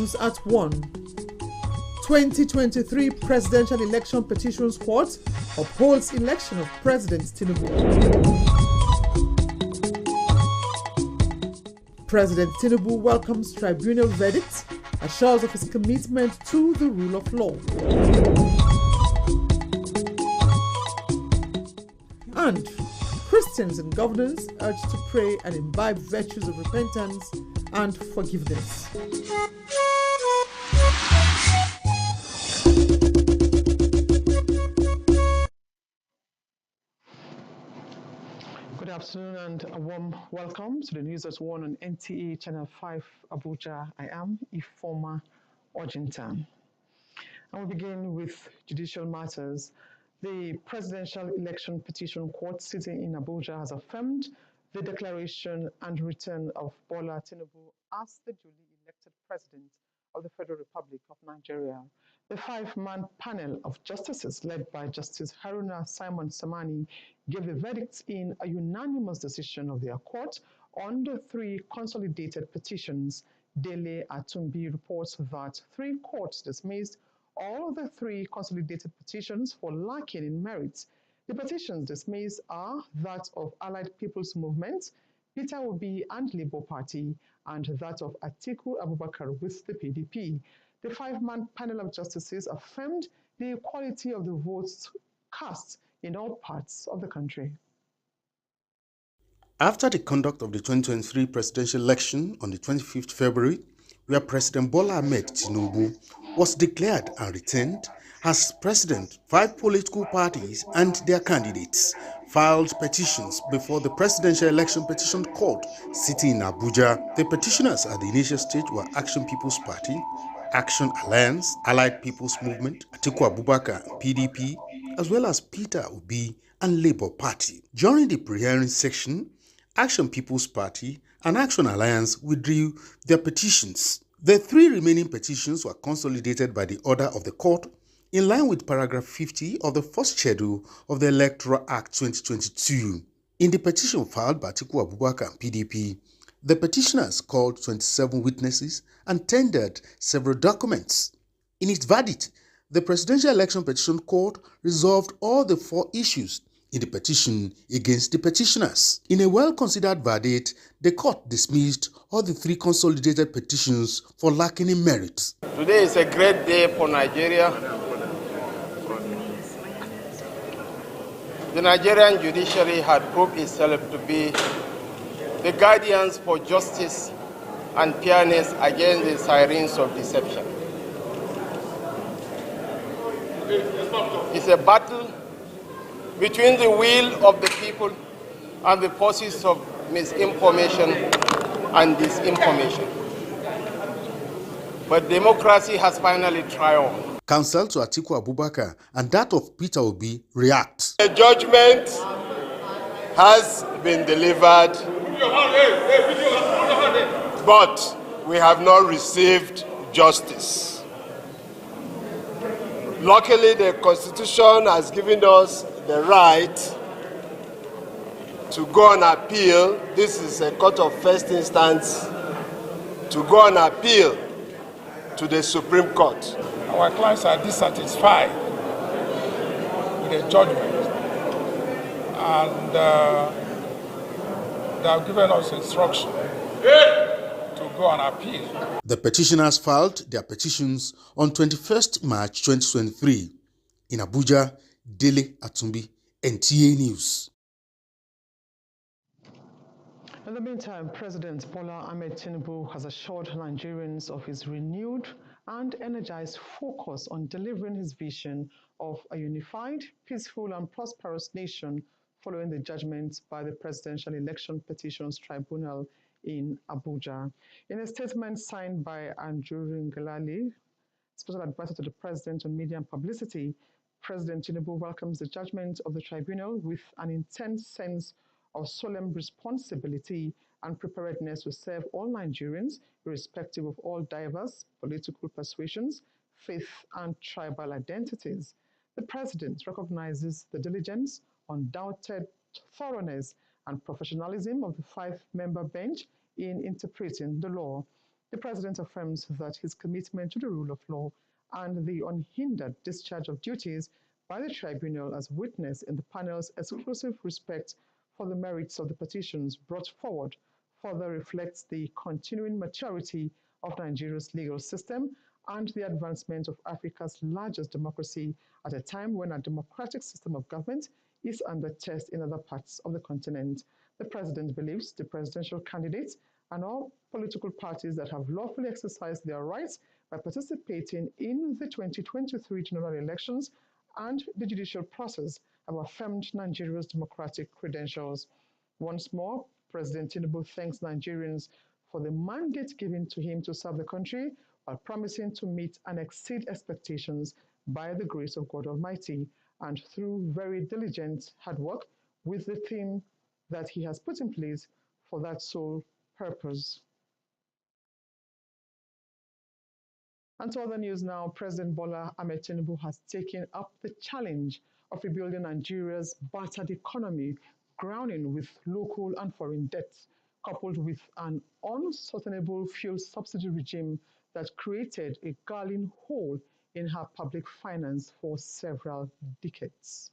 News at 1. 2023 Presidential Election Petitions Court upholds election of President Tinubu. President Tinubu welcomes tribunal verdict, assures of his commitment to the rule of law. And Christians and governors urged to pray and imbibe virtues of repentance and forgiveness. Good afternoon and a warm welcome to the News at 1 on NTA Channel 5 Abuja. I am Ifoma Ojintan. And we begin with judicial matters. The Presidential Election Petition Court sitting in Abuja has affirmed the declaration and return of Bola Tinubu as the duly elected President of the Federal Republic of Nigeria. The five-man panel of justices led by Justice Haruna Simon Samani gave the verdict in a unanimous decision of their court on the three consolidated petitions. Dele Atumbi reports that three courts dismissed all the three consolidated petitions for lacking in merit. The petitions dismissed are that of Allied People's Movement, Peter Obi and Labour Party, and that of Atiku Abubakar with the PDP. The five-man panel of justices affirmed the equality of the votes cast in all parts of the country. After the conduct of the 2023 presidential election on the 25th February, where President Bola Ahmed Tinubu was declared and returned as president, five political parties and their candidates filed petitions before the Presidential Election Petition Court sitting in Abuja. The petitioners at the initial stage were Action People's Party, Action Alliance, Allied People's Movement, Atiku Abubakar, PDP, as well as Peter Obi and Labour Party. During the pre-hearing section, Action People's Party and Action Alliance withdrew their petitions. The three remaining petitions were consolidated by the order of the court in line with paragraph 50 of the first schedule of the Electoral Act 2022. In the petition filed by Atiku Abubakar and PDP, the petitioners called 27 witnesses and tendered several documents. In its verdict, the Presidential Election Petition Court resolved all the four issues in the petition against the petitioners. In a well-considered verdict, the court dismissed all the three consolidated petitions for lacking in merit. Today is a great day for Nigeria. The Nigerian judiciary had proved itself to be the guardians for justice and fairness against the sirens of deception. It's a battle between the will of the people and the forces of misinformation and disinformation. But democracy has finally triumphed. Counsel to Atiku Abubakar and that of Peter Obi react. The judgment has been delivered, but we have not received justice. Luckily, the Constitution has given us the right to go on appeal. This is a court of first instance to go on appeal to the Supreme Court. Our clients are dissatisfied with the judgment, and they have given us instruction to go on appeal. The petitioners filed their petitions on 21st March 2023 in Abuja. Dele Atumbi, NTA News. In the meantime, President Bola Ahmed Tinubu has assured Nigerians of his renewed and energized focus on delivering his vision of a unified, peaceful, and prosperous nation following the judgment by the Presidential Election Petitions Tribunal in Abuja. In a statement signed by Andrew Ngelale, Special Advisor to the President on Media and Publicity, President Tinubu welcomes the judgment of the tribunal with an intense sense of solemn responsibility and preparedness to serve all Nigerians, irrespective of all diverse political persuasions, faith, and tribal identities. The President recognizes the diligence, undoubted thoroughness, and professionalism of the five-member bench in interpreting the law. The president affirms that his commitment to the rule of law and the unhindered discharge of duties by the tribunal, as witnessed in the panel's exclusive respect for the merits of the petitions brought forward, further reflects the continuing maturity of Nigeria's legal system and the advancement of Africa's largest democracy at a time when a democratic system of government is under test in other parts of the continent. The president believes the presidential candidates and all political parties that have lawfully exercised their rights by participating in the 2023 general elections and the judicial process have affirmed Nigeria's democratic credentials. Once more, President Tinubu thanks Nigerians for the mandate given to him to serve the country while promising to meet and exceed expectations by the grace of God Almighty and through very diligent hard work with the theme that he has put in place for that sole purpose. And to other news now, President Bola Ahmed Tinubu has taken up the challenge of rebuilding Nigeria's battered economy, grounding with local and foreign debts, coupled with an unsustainable fuel subsidy regime that created a galling hole in her public finance for several decades.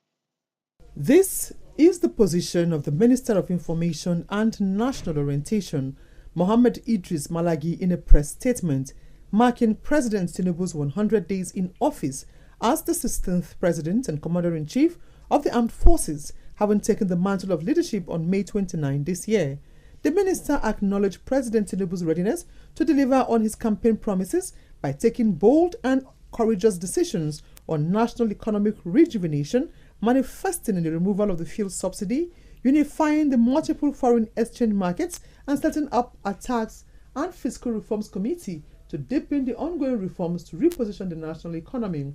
This is the position of the Minister of Information and National Orientation, Mohammed Idris Malagi, in a press statement marking President Tinubu's 100 days in office as the 16th President and Commander-in-Chief of the Armed Forces, having taken the mantle of leadership on May 29 this year. The minister acknowledged President Tinubu's readiness to deliver on his campaign promises by taking bold and courageous decisions on national economic rejuvenation, manifesting in the removal of the fuel subsidy, unifying the multiple foreign exchange markets, and setting up a tax and fiscal reforms committee to deepen the ongoing reforms to reposition the national economy.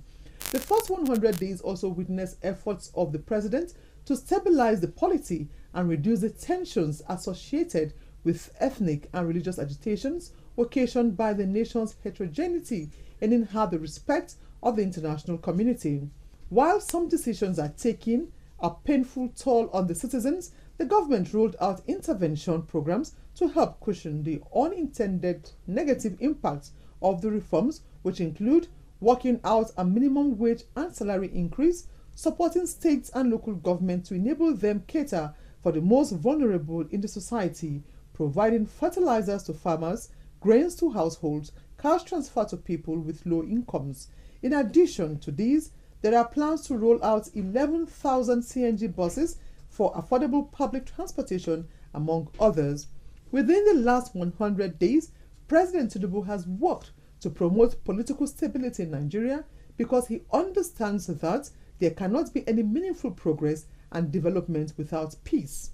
The first 100 days also witnessed efforts of the president to stabilize the polity and reduce the tensions associated with ethnic and religious agitations occasioned by the nation's heterogeneity and inherit the respect of the international community. While some decisions are taking a painful toll on the citizens, the government rolled out intervention programs to help cushion the unintended negative impacts of the reforms, which include working out a minimum wage and salary increase, supporting states and local government to enable them cater for the most vulnerable in the society, providing fertilizers to farmers, grains to households, cash transfer to people with low incomes. In addition to these, there are plans to roll out 11,000 CNG buses for affordable public transportation, among others. Within the last 100 days, President Tinubu has worked to promote political stability in Nigeria because he understands that there cannot be any meaningful progress and development without peace.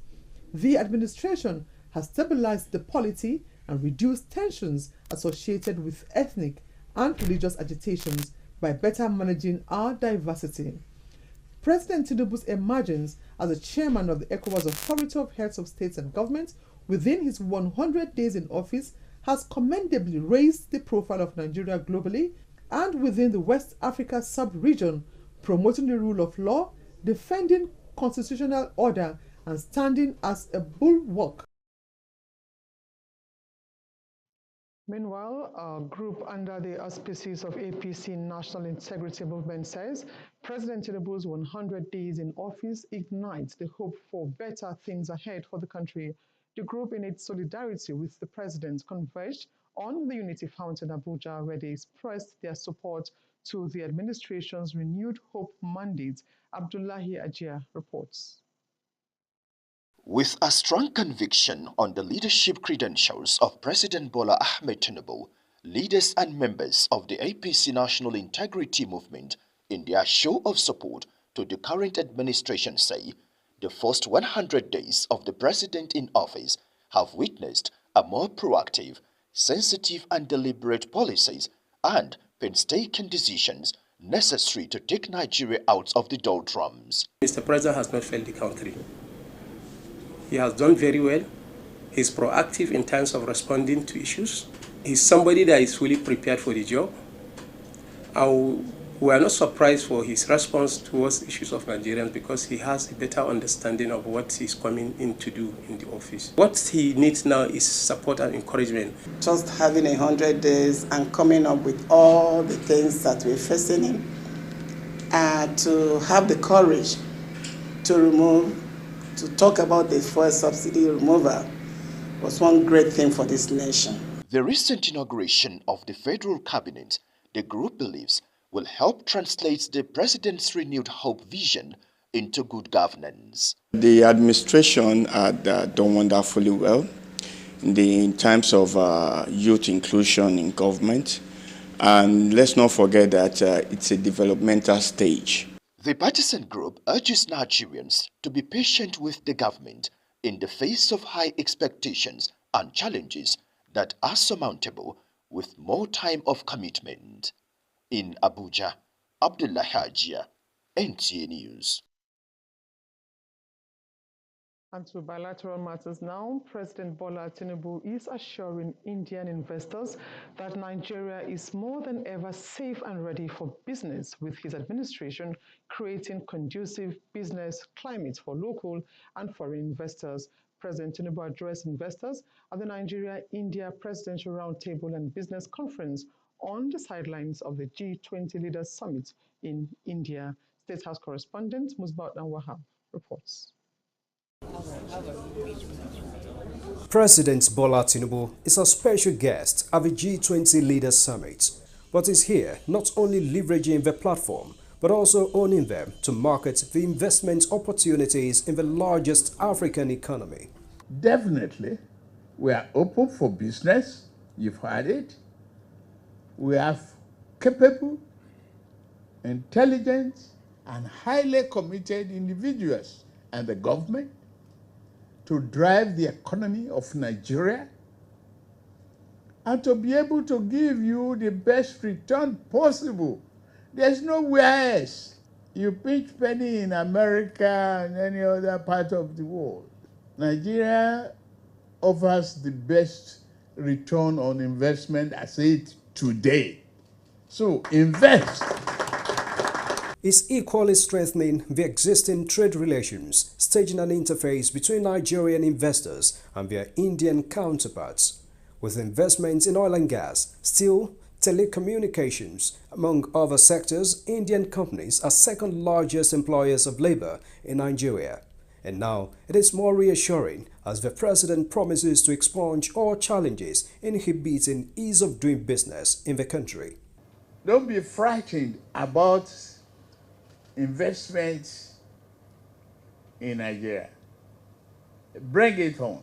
The administration has stabilized the polity and reduced tensions associated with ethnic and religious agitations by better managing our diversity. President Tinubu's emergence as the chairman of the ECOWAS Authority of Heads of States and Governments within his 100 days in office has commendably raised the profile of Nigeria globally and within the West Africa sub-region, promoting the rule of law, defending constitutional order, and standing as a bulwark. Meanwhile, a group under the auspices of APC National Integrity Movement says President Tinubu's 100 days in office ignites the hope for better things ahead for the country. The group, in its solidarity with the president, converged on the Unity Fountain Abuja, where they expressed their support to the administration's renewed hope mandate. Abdullahi Ajia reports. With a strong conviction on the leadership credentials of President Bola Ahmed Tinubu, leaders and members of the APC National Integrity Movement, in their show of support to the current administration, say the first 100 days of the president in office have witnessed a more proactive, sensitive and deliberate policies and painstaking decisions necessary to take Nigeria out of the doldrums. Mr. President has not failed the country. He has done very well. He's proactive in terms of responding to issues. He's somebody that is fully prepared for the job. And We are not surprised for his response towards issues of Nigerians because he has a better understanding of what he's coming in to do in the office. What he needs now is support and encouragement. Just having 100 days and coming up with all the things that we're facing him, to have the courage to talk about the fuel subsidy removal was one great thing for this nation. The recent inauguration of the federal cabinet, the group believes, will help translate the president's renewed hope vision into good governance. The administration had done wonderfully well in terms of youth inclusion in government. And let's not forget that it's a developmental stage. The partisan group urges Nigerians to be patient with the government in the face of high expectations and challenges that are surmountable with more time of commitment. In Abuja, Abdullah Hajia, NTA News. And to bilateral matters now, President Bola Tinubu is assuring Indian investors that Nigeria is more than ever safe and ready for business, with his administration creating conducive business climate for local and foreign investors. President Tinubu addressed investors at the Nigeria-India Presidential Roundtable and Business Conference on the sidelines of the G20 Leaders Summit in India. State House correspondent Musbat Wahab reports. President Bola Tinubu is a special guest at the G20 Leaders Summit, but is here not only leveraging the platform, but also owning them to market the investment opportunities in the largest African economy. Definitely, we are open for business. You've heard it. We have capable, intelligent, and highly committed individuals and the government to drive the economy of Nigeria and to be able to give you the best return possible. There's nowhere else. You pinch penny in America and any other part of the world. Nigeria offers the best return on investment as it today. So invest. Is equally strengthening the existing trade relations, staging an interface between Nigerian investors and their Indian counterparts, with investments in oil and gas, steel, telecommunications. Among other sectors, Indian companies are second largest employers of labor in Nigeria. And now it is more reassuring as the president promises to expunge all challenges inhibiting ease of doing business in the country. Don't be frightened about investments in Nigeria. Bring it on.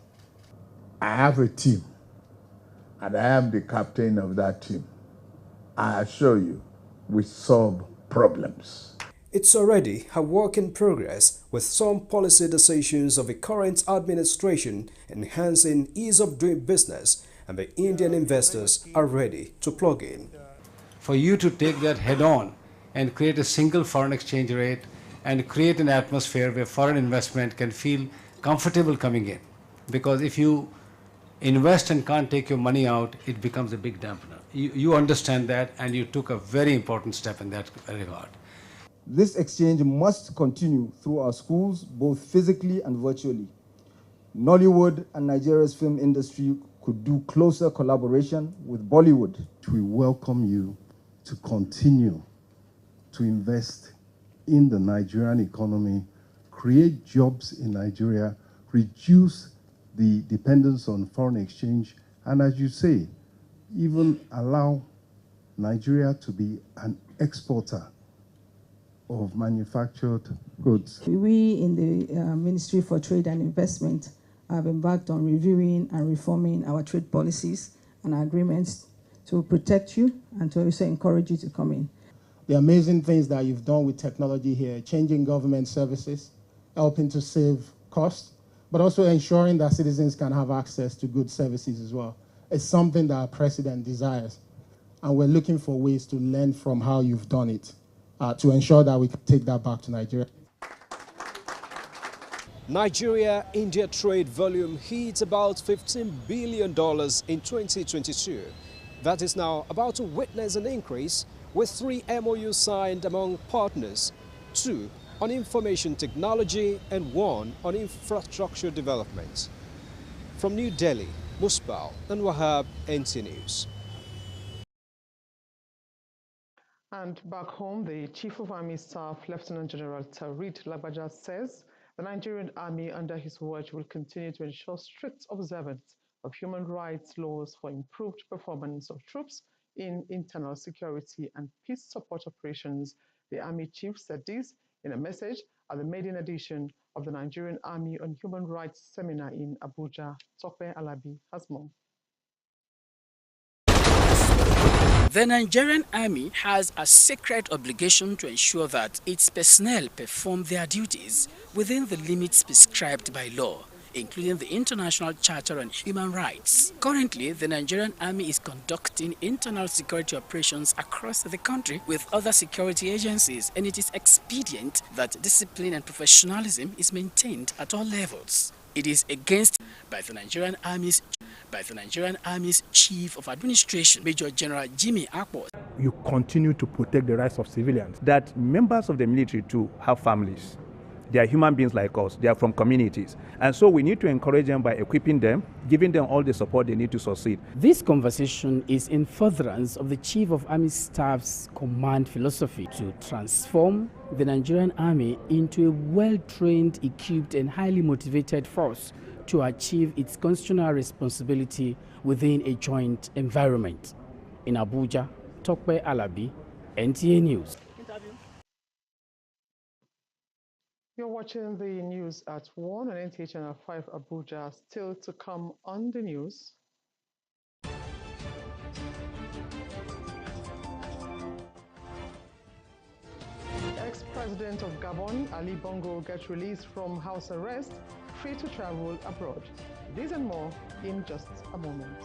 I have a team, and I am the captain of that team. I assure you, we solve problems. It's already a work in progress, with some policy decisions of the current administration enhancing ease of doing business, and the Indian investors are ready to plug in. For you to take that head on and create a single foreign exchange rate and create an atmosphere where foreign investment can feel comfortable coming in. Because if you invest and can't take your money out, it becomes a big dampener. You understand that, and you took a very important step in that regard. This exchange must continue through our schools, both physically and virtually. Nollywood and Nigeria's film industry could do closer collaboration with Bollywood. We welcome you to continue to invest in the Nigerian economy, create jobs in Nigeria, reduce the dependence on foreign exchange, and as you say, even allow Nigeria to be an exporter of manufactured goods. We in the Ministry for Trade and Investment have embarked on reviewing and reforming our trade policies and agreements to protect you and to also encourage you to come in. The amazing things that you've done with technology here, changing government services, helping to save costs, but also ensuring that citizens can have access to good services as well. It's something that our president desires. And we're looking for ways to learn from how you've done it to ensure that we can take that back to Nigeria. Nigeria-India trade volume hit about $15 billion in 2022. That is now about to witness an increase with 3 MOUs signed among partners, 2 on information technology and 1 on infrastructure development. From New Delhi, Musbao and Wahab, NT News. And back home, the Chief of Army Staff, Lieutenant General Tarit Lagbaja, says the Nigerian Army under his watch will continue to ensure strict observance of human rights laws for improved performance of troops in internal security and peace support operations. The Army Chief said this in a message at the maiden edition of the Nigerian Army on Human Rights Seminar in Abuja. Tope Alabi has more. The Nigerian Army has a sacred obligation to ensure that its personnel perform their duties within the limits prescribed by law, including the International Charter on Human Rights. Currently, the Nigerian Army is conducting internal security operations across the country with other security agencies, and it is expedient that discipline and professionalism is maintained at all levels. It is against by the Nigerian Army's Chief of Administration, Major General Jimmy Akpos. You continue to protect the rights of civilians. That members of the military too have families. They are human beings like us. They are from communities. And so we need to encourage them by equipping them, giving them all the support they need to succeed. This conversation is in furtherance of the Chief of Army Staff's command philosophy to transform the Nigerian Army into a well-trained, equipped and highly motivated force to achieve its constitutional responsibility within a joint environment. In Abuja, Tope Alabi, NTA News. You're watching the news at 1 on NTA Channel 5 Abuja. Still to come on the news. Ex-President of Gabon, Ali Bongo, gets released from house arrest, free to travel abroad. These and more in just a moment.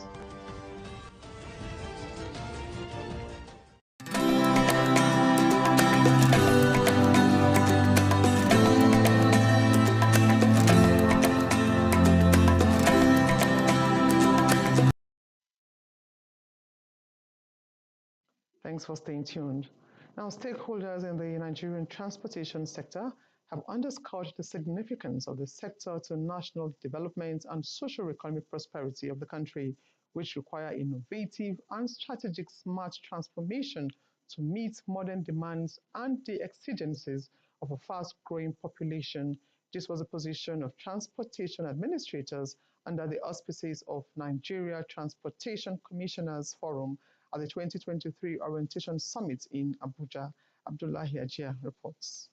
Thanks for staying tuned. Now, stakeholders in the Nigerian transportation sector have underscored the significance of the sector to national development and socio-economic prosperity of the country, which require innovative and strategic smart transformation to meet modern demands and the exigencies of a fast-growing population. This was the position of transportation administrators under the auspices of Nigeria Transportation Commissioners Forum at the 2023 Orientation Summit in Abuja. Abdullahi Ajia reports.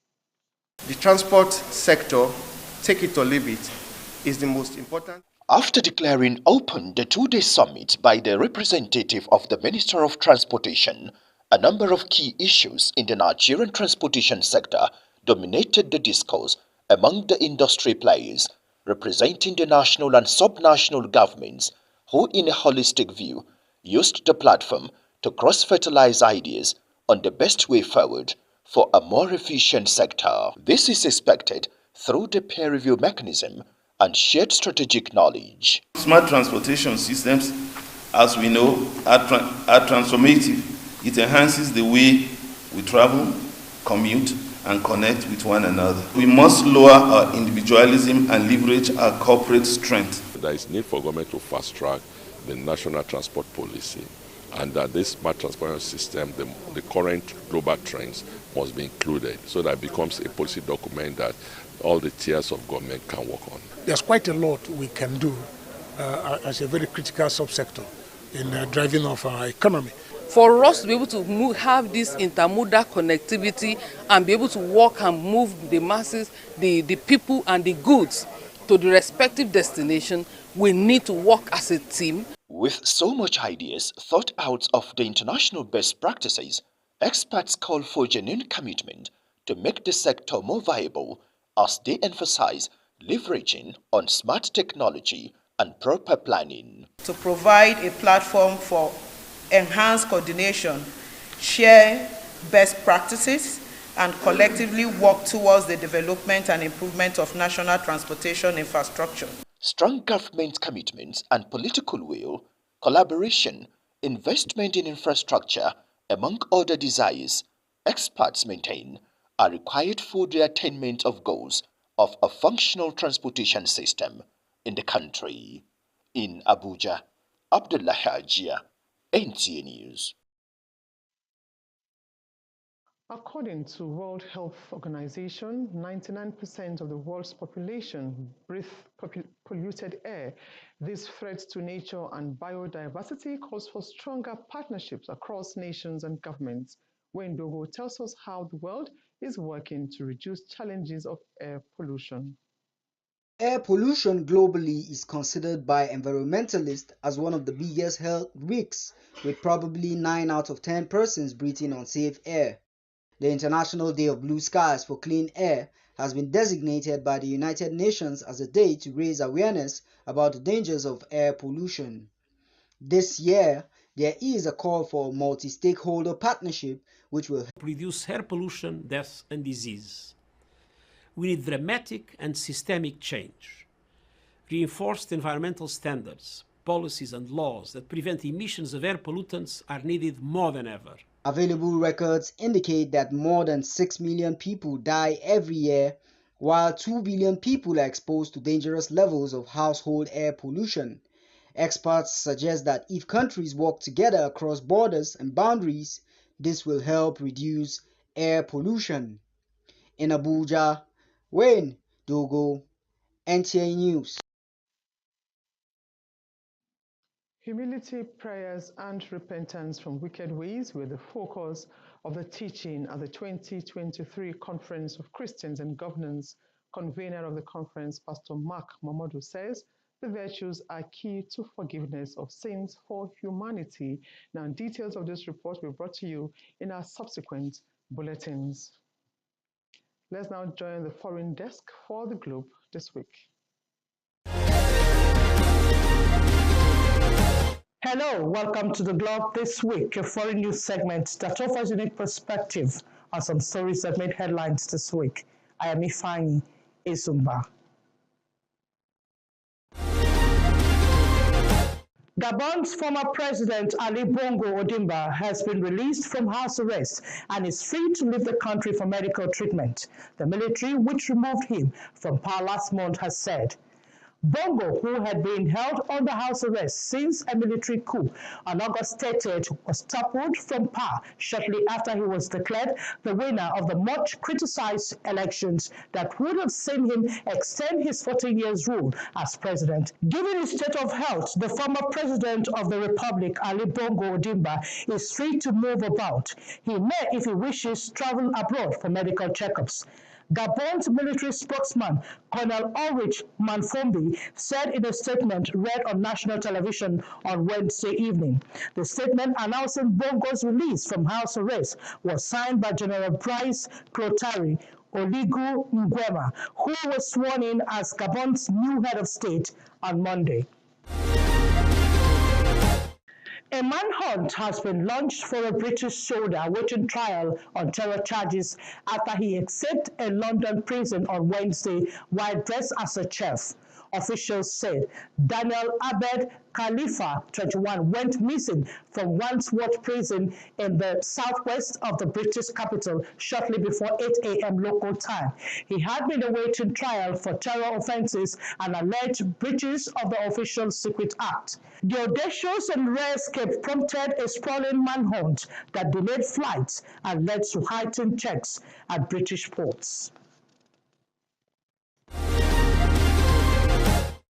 The transport sector, take it or leave it, is the most important. After declaring open the two-day summit by the representative of the Minister of Transportation, a number of key issues in the Nigerian transportation sector dominated the discourse among the industry players, representing the national and sub-national governments, who in a holistic view used the platform to cross-fertilize ideas on the best way forward for a more efficient sector. This is expected through the peer review mechanism and shared strategic knowledge. Smart transportation systems, as we know, are transformative. It enhances the way we travel, commute, and connect with one another. We must lower our individualism and leverage our corporate strength. There is need for government to fast-track the national transport policy, and that this smart transportation system, the current global trends, must be included so that it becomes a policy document that all the tiers of government can work on. There's quite a lot we can do as a very critical subsector in driving of our economy. For us to be able to have this intermodal connectivity and be able to walk and move the masses, the people and the goods to the respective destination, we need to work as a team. With so much ideas thought out of the international best practices, experts call for genuine commitment to make the sector more viable as they emphasize leveraging on smart technology and proper planning. To provide a platform for enhanced coordination, share best practices, and collectively work towards the development and improvement of national transportation infrastructure. Strong government commitments and political will, collaboration, investment in infrastructure, Among other desires, experts maintain are required for the attainment of goals of a functional transportation system in the country. In Abuja, Abdullah Hajia, NTA News. According to World Health Organization, 99% of the world's population breathe polluted air. This threat to nature and biodiversity calls for stronger partnerships across nations and governments. Wayne Dogo tells us how the world is working to reduce challenges of air pollution. Air pollution globally is considered by environmentalists as one of the biggest health risks, with probably 9 out of 10 persons breathing unsafe air. The International Day of Blue Skies for Clean Air has been designated by the United Nations as a day to raise awareness about the dangers of air pollution. This year, there is a call for a multi-stakeholder partnership which will reduce air pollution, death and disease. We need dramatic and systemic change. Reinforced environmental standards, policies and laws that prevent emissions of air pollutants are needed more than ever. Available records indicate that more than 6 million people die every year, while 2 billion people are exposed to dangerous levels of household air pollution. Experts suggest that if countries work together across borders and boundaries, this will help reduce air pollution. In Abuja, Wayne Dogo, NTA News. Humility, prayers, and repentance from wicked ways were the focus of the teaching at the 2023 Conference of Christians and Governance. Convener of the conference, Pastor Mark Mamadou, says the virtues are key to forgiveness of sins for humanity. Now, details of this report will be brought to you in our subsequent bulletins. Let's now join the foreign desk for the Globe this week. Hello, welcome to the Globe this week, a foreign news segment that offers unique perspective on some stories that made headlines this week. I am Ifeanyi Ezumba. Gabon's former president Ali Bongo Ondimba has been released from house arrest and is free to leave the country for medical treatment. The military, which removed him from power last month, has said. Bongo, who had been held under house arrest since a military coup on August 30th, was toppled from power shortly after he was declared the winner of the much criticized elections that would have seen him extend his 14 years rule as president. Given his state of health, the former president of the republic, Ali Bongo Ondimba, is free to move about. He may, if he wishes, travel abroad for medical checkups. Gabon's military spokesman, Colonel Ulrich Manfombi, said in a statement read on national television on Wednesday evening. The statement announcing Bongo's release from house arrest was signed by General Brice Clotaire Oligui Nguema, who was sworn in as Gabon's new head of state on Monday. A manhunt has been launched for a British soldier awaiting trial on terror charges after he escaped a London prison on Wednesday while dressed as a chef. Officials said Daniel Abed Khalifa, 21, went missing from Wandsworth Prison in the southwest of the British capital shortly before 8 a.m. local time. He had been awaiting trial for terror offences and alleged breaches of the Official Secret Act. The audacious and rare escape prompted a sprawling manhunt that delayed flights and led to heightened checks at British ports.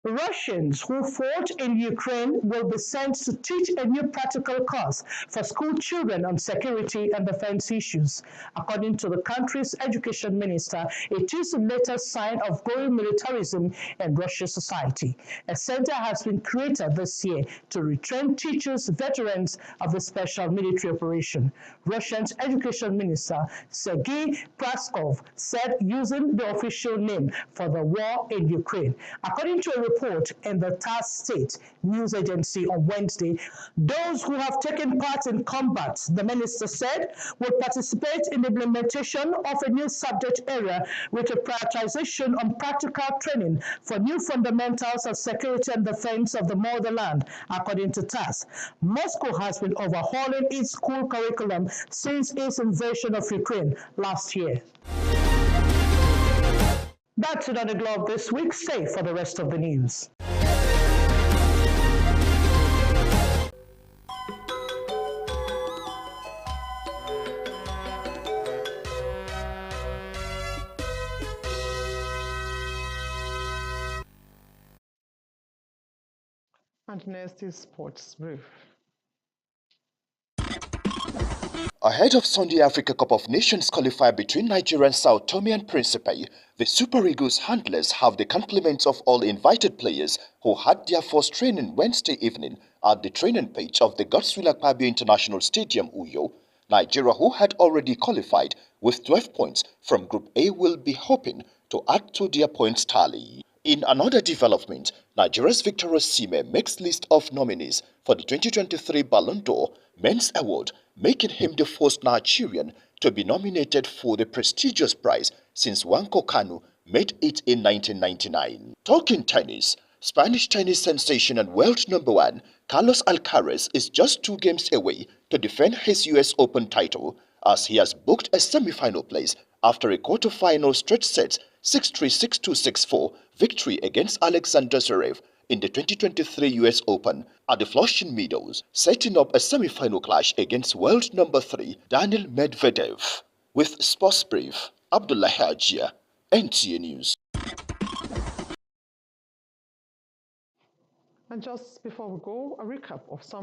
Russians who fought in Ukraine will be sent to teach a new practical course for school children on security and defense issues. According to the country's education minister, it is the latest sign of growing militarism in Russian society. A center has been created this year to retrain teachers, veterans of the special military operation. Russia's education minister, Sergei Praskov, said using the official name for the war in Ukraine. According to a report in the TASS State news agency on Wednesday. Those who have taken part in combat, the minister said, will participate in the implementation of a new subject area with a prioritization on practical training for new fundamentals of security and defense of the motherland, according to TASS. Moscow has been overhauling its school curriculum since its invasion of Ukraine last year. That's it on the Globe this week. Stay for the rest of the news. And next is Sports Brief. Ahead of Sunday Africa Cup of Nations qualifier between Nigeria and Sao Tome and Principe, the Super Eagles handlers have the compliments of all invited players who had their first training Wednesday evening at the training pitch of the Godswill Akpabio International Stadium, Uyo. Nigeria, who had already qualified with 12 points from Group A, will be hoping to add to their points tally. In another development, Nigeria's Victor Osimhen makes list of nominees for the 2023 Ballon d'Or Men's Award, making him the first Nigerian to be nominated for the prestigious prize since Nwankwo Kanu made it in 1999. Talking tennis, Spanish tennis sensation and world #1 Carlos Alcaraz is just 2 games away to defend his US Open title, as he has booked a semi-final place after a quarter-final straight sets 6-3, 6-2, 6-4 victory against Alexander Zverev in the 2023 US Open at the Flushing Meadows, setting up a semi-final clash against world #3 Daniil Medvedev. With Sports Brief, Abdullah Hajia, NTA News. And just before we go, a recap of some